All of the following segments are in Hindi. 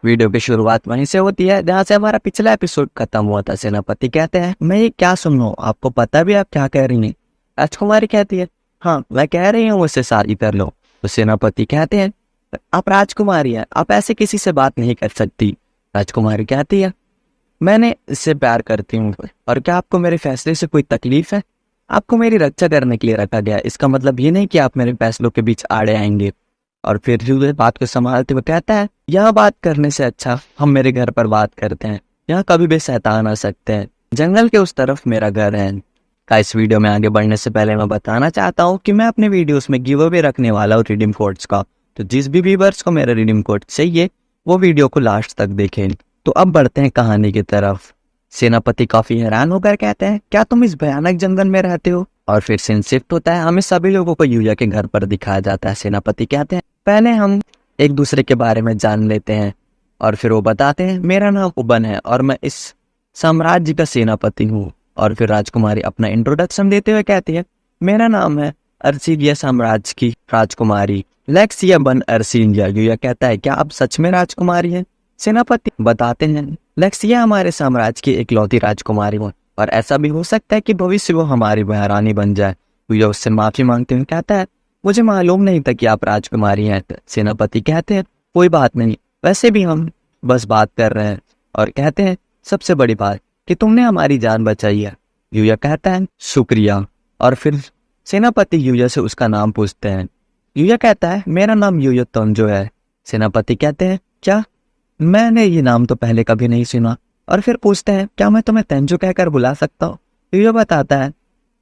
वीडियो की शुरुआत वहीं से होती है जहाँ से हमारा पिछला एपिसोड खत्म हुआ था। सेनापति कहते हैं, मैं ये क्या सुन रहा हूँ, आपको पता भी आप क्या कह रही हैं? राजकुमारी कहती है, हाँ मैं कह रही हूँ उससे शादी कर लो। तो सेनापति कहते हैं, आप राजकुमारी हैं, आप ऐसे किसी से बात नहीं कर सकती। राजकुमारी कहती है, मैंने इससे प्यार करती हूँ, और क्या आपको मेरे फैसले से कोई तकलीफ है? आपको मेरी रक्षा करने के लिए रखा गया, इसका मतलब ये नहीं कि आप मेरे फैसलों के बीच आड़े आएंगे। और फिर जो बात को संभालते हुए कहता है, यहाँ बात करने से अच्छा हम मेरे घर पर बात करते हैं, यहाँ कभी भी शैतान आ सकते हैं, जंगल के उस तरफ मेरा घर है। इस वीडियो में आगे बढ़ने से पहले मैं बताना चाहता हूँ कि मैं अपने वीडियोस में गिव अवे रखने वाला हूँ रिडीम कोड्स का। तो जिस भी व्यूअर्स को मेरा रिडीम कोड चाहिए वो वीडियो को लास्ट तक देखें। तो अब बढ़ते हैं कहानी की तरफ। सेनापति काफी हैरान होकर कहते हैं, क्या तुम इस भयानक जंगल में रहते हो? और फिर सीन शिफ्ट होता है, हमें सभी लोगों को यूया के घर पर दिखाया जाता है। सेनापति कहते हैं, पहले हम एक दूसरे के बारे में जान लेते हैं। और फिर वो बताते हैं, मेरा नाम उबन है और मैं इस साम्राज्य का सेनापति हूँ। और फिर राजकुमारी अपना इंट्रोडक्शन देते हुए कहती है, मेरा नाम है अर्सीलिया साम्राज्य की राजकुमारी लेक्सिया बन अर्सीलिया। यूया कहता है, क्या आप सच में राजकुमारी हैं? सेनापति बताते हैं, लेक्सिया हमारे साम्राज्य की इकलौती राजकुमारी हो, और ऐसा भी हो सकता है कि भविष्य वो हमारी महारानी बन जाए। यूया उससे माफी मांगते हुए कहता है, मुझे मालूम नहीं था कि आप राजकुमारी हैं। सेनापति कहते हैं, कोई बात नहीं, वैसे भी हम बस बात कर रहे हैं। और कहते हैं, सबसे बड़ी बात कि तुमने हमारी जान बचाई है। यूया कहता है, शुक्रिया। और फिर सेनापति यूया से उसका नाम पूछते हैं। यूया कहता है, मेरा नाम यूया तंजो है। सेनापति कहते हैं, क्या? मैंने ये नाम तो पहले कभी नहीं सुना। और फिर पूछते हैं, क्या मैं तुम्हें तेंजो कहकर बुला सकता हूँ? यूया बताता है,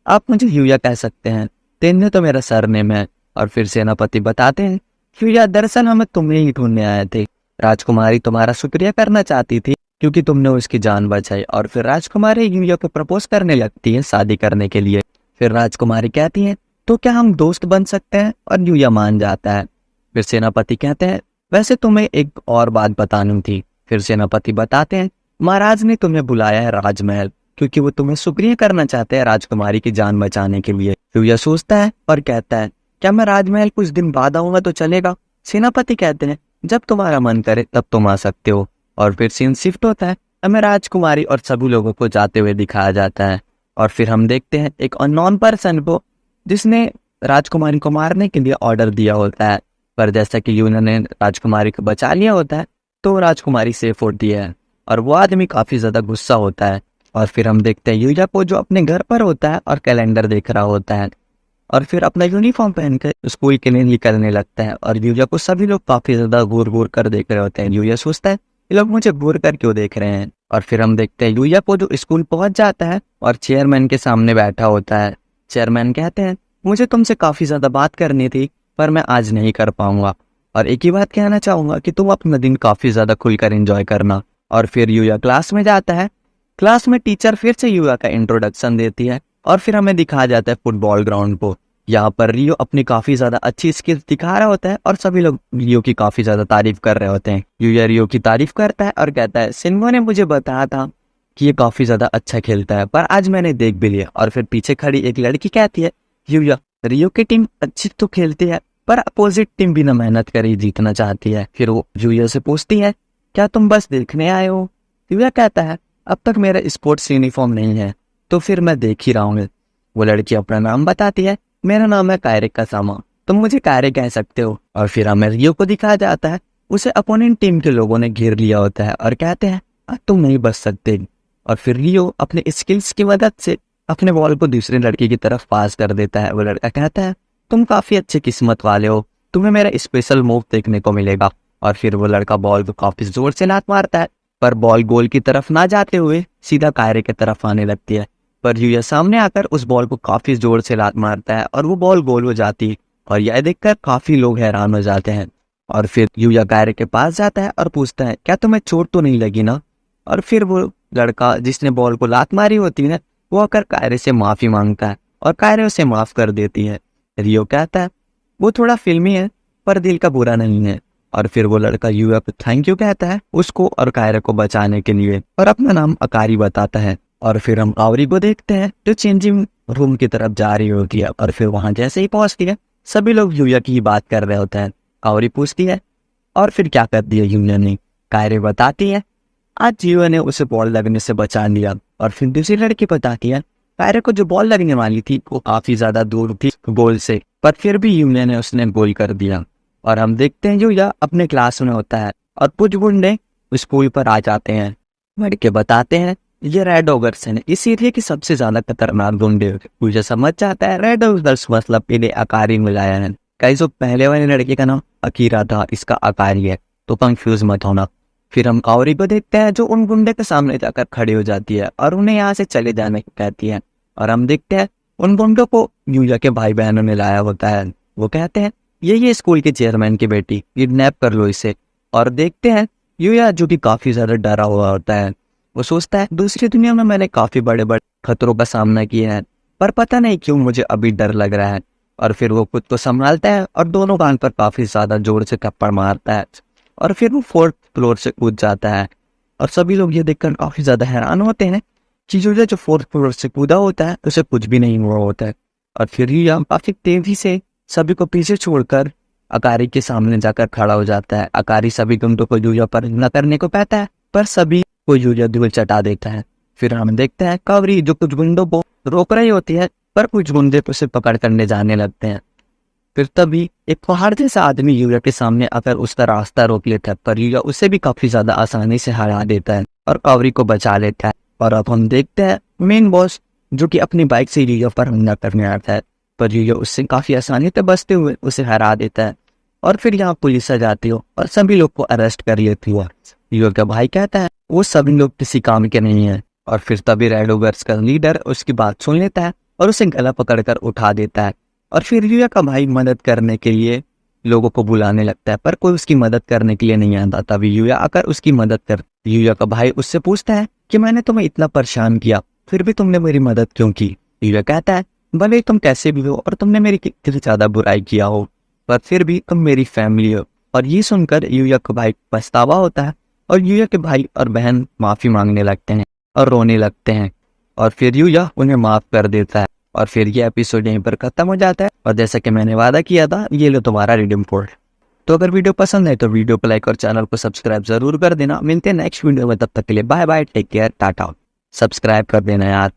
आप मुझे यूया कह सकते हैं, तेंजो तो मेरा सरनेम है। और फिर सेनापति बताते हैं, यूया दरअसल हम तुम्हें ही ढूंढने आए थे। राजकुमारी तुम्हारा शुक्रिया करना चाहती थी क्योंकि तुमने उसकी जान बचाई। और फिर राजकुमारी यूया को प्रपोज करने लगती है शादी करने के लिए। फिर राजकुमारी कहती है, तो क्या हम दोस्त बन सकते हैं? और यूया मान जाता है। फिर सेनापति कहते हैं, वैसे तुम्हें एक और बात बतानी थी। फिर सेनापति बताते हैं, महाराज ने तुम्हें बुलाया है राजमहल क्योंकि वो तुम्हें शुक्रिया करना चाहते हैं राजकुमारी की जान बचाने के लिए। यूया सोचता है और कहता है, क्या मैं राजमहल कुछ दिन बाद आऊंगा तो चलेगा? सेनापति कहते हैं, जब तुम्हारा मन करे तब तुम आ सकते हो। और फिर सीन शिफ्ट होता है, हमें राजकुमारी और सभी लोगों को जाते हुए दिखाया जाता है। और फिर हम देखते हैं एक अननोन पर्सन को जिसने राजकुमारी को मारने के लिए ऑर्डर दिया होता है, पर जैसा कि यूना ने राजकुमारी को बचा लिया होता है तो राजकुमारी सेफ होती है और वो आदमी काफी ज्यादा गुस्सा होता है। और फिर हम देखते हैं यूया को जो अपने घर पर होता है और कैलेंडर देख रहा होता है, और फिर अपना यूनिफॉर्म पहनकर स्कूल के लिए निकलने लगता है। और यूया को सभी लोग काफी ज्यादा घूर घूर कर देख रहे होते हैं। यूया सोचता है, ये लोग मुझे घूर कर क्यों देख रहे हैं? और फिर हम देखते हैं यूया को जो स्कूल पहुंच जाता है और चेयरमैन के सामने बैठा होता है। चेयरमैन कहते हैं, मुझे तुमसे काफी ज्यादा बात करनी थी पर मैं आज नहीं कर पाऊंगा, और एक ही बात कहना चाहूंगा कि तुम अपना दिन काफी ज्यादा खुलकर एंजॉय करना। और फिर यूया क्लास में जाता है। क्लास में टीचर फिर से यूया का इंट्रोडक्शन देती है और फिर हमें दिखाया जाता है फुटबॉल ग्राउंड को। यहाँ पर रियो अपनी काफी ज्यादा अच्छी स्किल्स दिखा रहा होता है और सभी लोग रियो की काफी ज्यादा तारीफ कर रहे होते हैं। यूया रियो की तारीफ करता है और कहता है, सिन्गो ने मुझे बताया था कि ये काफी ज्यादा अच्छा खेलता है, पर आज मैंने देख भी लिया। और फिर पीछे खड़ी एक लड़की कहती है, यूया रियो की टीम अच्छी तो खेलती है पर अपोजिट टीम बिना मेहनत करे जीतना चाहती है। फिर वो यूया से पूछती है, क्या तुम बस देखने आए हो? यूया कहता है, अब तक मेरा स्पोर्ट्स यूनिफॉर्म नहीं है तो फिर मैं देख ही रहा हूँ। वो लड़की अपना नाम बताती है, मेरा नाम है कायरे कासामा, तुम मुझे कायरे कह सकते हो। और फिर हमें रियो को दिखाया जाता है, उसे अपोनेंट टीम के लोगों ने घेर लिया होता है और कहते हैं, अब तुम नहीं बच सकते। और फिर रियो अपने स्किल्स की मदद से अपने बॉल को दूसरे लड़के की तरफ पास कर देता है। वो लड़का कहता है, तुम काफी अच्छे किस्मत वाले हो, तुम्हें मेरा स्पेशल मूव देखने को मिलेगा। और फिर वो लड़का बॉल को काफी जोर से लात मारता है, पर बॉल गोल की तरफ ना जाते हुए सीधा कायरे की तरफ आने लगती है। पर यूया सामने आकर उस बॉल को काफी जोर से लात मारता है और वो बॉल गोल हो जाती है। और यह देखकर काफी लोग हैरान हो जाते हैं। और फिर यूया कायरे के पास जाता है और पूछता है, क्या तुम्हें चोट तो नहीं लगी ना? और फिर वो लड़का जिसने बॉल को लात मारी होती है वो आकर कायरे से माफी मांगता है और कायरे उसे माफ कर देती है। रियो कहता है, वो थोड़ा फिल्मी है पर दिल का बुरा नहीं है। और फिर वो लड़का यूया को थैंक यू कहता है उसको और कायरे को बचाने के लिए, और अपना नाम अकारी बताता है। और फिर हम कावरी को देखते हैं जो चेंजिंग रूम की तरफ जा रही होती है। और फिर वहां जैसे ही पहुंचती है सभी लोग यूया की बात कर रहे होते हैं। कावरी पूछती है, और फिर क्या कर दिया यूया ने? कायरे बताती है आज जियो ने उसे बॉल लगने से बचा लिया। और फिर दूसरी लड़की बताती है कायरे को जो बॉल लगने वाली थी वो काफी ज्यादा दूर थी गोल से, पर फिर भी यूया ने उसने गोल कर दिया। और हम देखते हैं यूया अपने क्लास में होता है और कुछ गुंडे उस पुल पर आ जाते हैं। लड़के बताते हैं ये रेड ऑगर्स है, इस एरिया की सबसे ज्यादा खतरनाक गुंडे। मुझे समझ जाता है रेड ऑगर्स मतलब इन्हें अकारी मिलाया है। कई जो पहले वाले लड़के का नाम अकीरा था, इसका अकारी है, तो कंफ्यूज मत होना। फिर हम कावरी को देखते हैं जो उन गुंडे के सामने जाकर खड़ी हो जाती है और उन्हें यहाँ से चले जाने को कहती है। और हम देखते हैं उन गुंडों को यूया के भाई बहनों ने लाया होता है। वो कहते हैं ये स्कूल के चेयरमैन की बेटी, किडनैप कर लो इसे। और देखते हैं यूया जो कि काफी ज्यादा डरा हुआ होता है। वो सोचता है दूसरी दुनिया में मैंने काफी बड़े बड़े खतरों का सामना किया है, पर पता नहीं क्यों मुझे अभी डर लग रहा है। और फिर वो खुद को संभालता है और दोनों कान पर काफी ज्यादा जोर से थप्पड़ मारता है और फिर वो 4th फ्लोर से कूद जाता है। और सभी लोग ये देखकर काफी ज्यादा हैरान होते हैं कि यूया जो 4th फ्लोर से कूदा होता है उसे कुछ भी नहीं हुआ होता है। और फिर यूया काफी तेजी से सभी को पीछे छोड़कर अकारी के सामने जाकर खड़ा हो जाता है। अकारी सभी गुंडों को यूया पर हमला करने को कहता है, पर सभी को यूया धूल चटा देता है। फिर हम देखते हैं कावरी जो कुछ गुंडों को रोक रही होती है, पर कुछ गुंडे उसे पकड़ करने जाने लगते हैं। फिर तभी एक पहाड़ जैसा आदमी यूया के सामने आकर उसका रास्ता रोक लेता है, पर यूया उसे भी काफी ज्यादा आसानी से हरा देता है और कावरी को बचा लेता है। और अब हम देखते हैं मेन बॉस जो कि अपनी बाइक से यूया पर हमला करने आता है, पर यूया उससे काफी आसानी से बचते हुए उसे हरा देता है। और फिर यहाँ पुलिस आ जाती हो और सभी लोग को अरेस्ट कर लेती हो। यूया का भाई कहता है वो सभी लोग किसी काम के नहीं है। और फिर तभी रेड ओवर्स का लीडर उसकी बात सुन लेता है और उसे गला पकड़कर उठा देता है। और फिर यूया का भाई मदद करने के लिए लोगों को बुलाने लगता है, पर कोई उसकी मदद करने के लिए नहीं आता। तभी यूया आकर उसकी मदद कर यूया का भाई उससे पूछता है कि मैंने तुम्हें इतना परेशान किया, फिर भी तुमने मेरी मदद क्यों की। यूया कहता है भले तुम कैसे भी हो और तुमने मेरी कितनी ज्यादा बुराई किया हो, पर फिर भी तुम मेरी फैमिली हो। और ये सुनकर यूया का भाई पछतावा होता है और यूया के भाई और बहन माफी मांगने लगते हैं और रोने लगते हैं। और फिर यूया उन्हें माफ कर देता है और फिर ये एपिसोड यहीं पर खत्म हो जाता है। और जैसा कि मैंने वादा किया था, ये लो तुम्हारा रिडीम कोड। तो अगर वीडियो पसंद है तो वीडियो को लाइक और चैनल को सब्सक्राइब जरूर कर देना। मिलते हैं नेक्स्ट वीडियो में, तब तक के लिए bye bye, take care, tata. Subscribe कर देना यार।